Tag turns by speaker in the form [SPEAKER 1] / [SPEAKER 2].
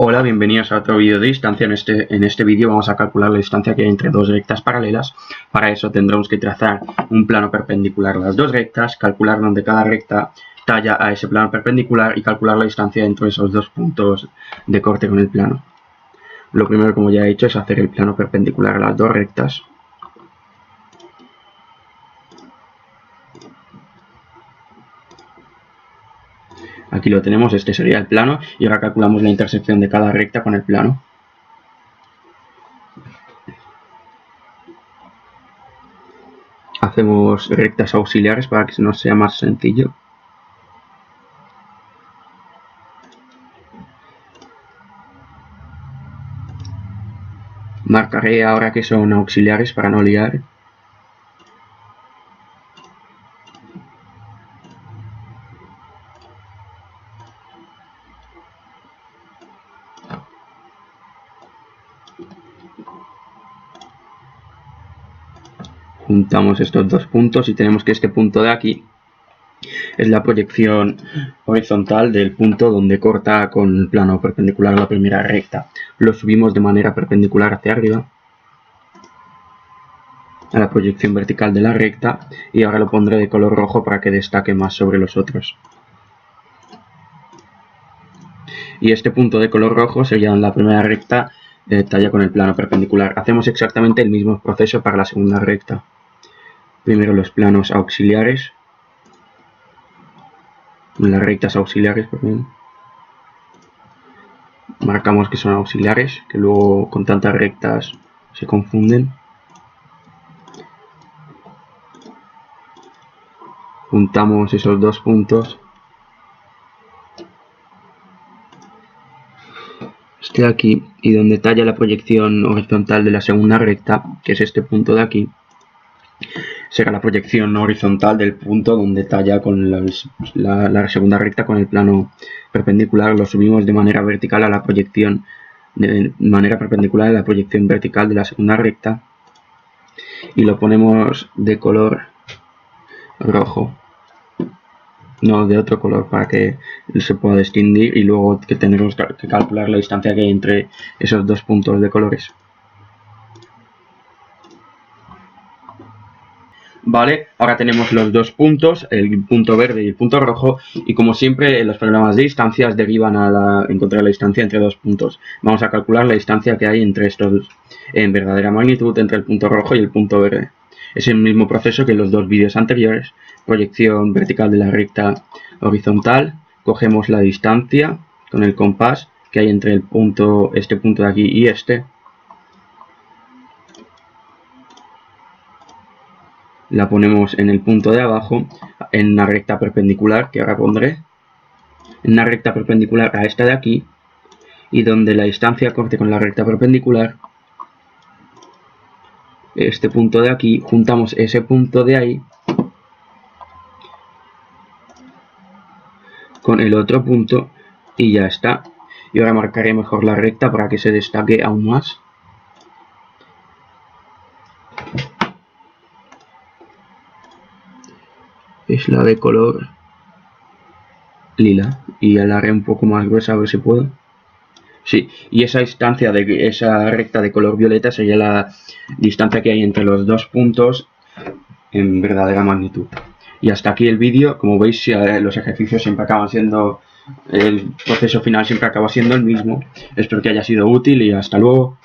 [SPEAKER 1] Hola, bienvenidos a otro vídeo de distancia. En este vídeo vamos a calcular la distancia que hay entre dos rectas paralelas. Para eso tendremos que trazar un plano perpendicular a las dos rectas, calcular dónde cada recta talla a ese plano perpendicular y calcular la distancia entre esos dos puntos de corte con el plano. Lo primero, como ya he hecho, es hacer el plano perpendicular a las dos rectas. Aquí lo tenemos, este sería el plano, y ahora calculamos la intersección de cada recta con el plano. Hacemos rectas auxiliares para que nos sea más sencillo. Marcaré ahora que son auxiliares para no liar. Juntamos estos dos puntos y tenemos que este punto de aquí es la proyección horizontal del punto donde corta con el plano perpendicular a la primera recta. Lo subimos de manera perpendicular hacia arriba a la proyección vertical de la recta y ahora lo pondré de color rojo para que destaque más sobre los otros. Y este punto de color rojo sería en la primera recta talla con el plano perpendicular. Hacemos exactamente el mismo proceso para la segunda recta. Primero los planos auxiliares, las rectas auxiliares, perdón. Marcamos que son auxiliares, que luego con tantas rectas se confunden. Juntamos esos dos puntos. Este de aquí, y donde talla la proyección horizontal de la segunda recta, que es este punto de aquí, será la proyección horizontal del punto donde talla con la segunda recta con el plano perpendicular. Lo subimos de manera vertical a la proyección, de manera perpendicular a la proyección vertical de la segunda recta y lo ponemos de color rojo, no de otro color, para que se pueda distinguir, y luego que tenemos que calcular la distancia que hay entre esos dos puntos de colores. Vale, ahora tenemos los dos puntos, el punto verde y el punto rojo, y como siempre los problemas de distancias derivan a encontrar la distancia entre dos puntos. Vamos a calcular la distancia que hay entre estos en verdadera magnitud entre el punto rojo y el punto verde. Es el mismo proceso que en los dos vídeos anteriores. Proyección vertical de la recta horizontal, cogemos la distancia con el compás que hay entre este punto de aquí y este. La ponemos en el punto de abajo, en una recta perpendicular, que ahora pondré, en una recta perpendicular a esta de aquí, y donde la distancia corte con la recta perpendicular, este punto de aquí, juntamos ese punto de ahí con el otro punto y ya está. Y ahora marcaré mejor la recta para que se destaque aún más. Es la de color lila y la haré un poco más gruesa a ver si puedo. Sí, y esa distancia de esa recta de color violeta sería la distancia que hay entre los dos puntos en verdadera magnitud. Y hasta aquí el vídeo. Como veis, los ejercicios siempre acaban siendo, el proceso final siempre acaba siendo el mismo. Espero que haya sido útil y hasta luego.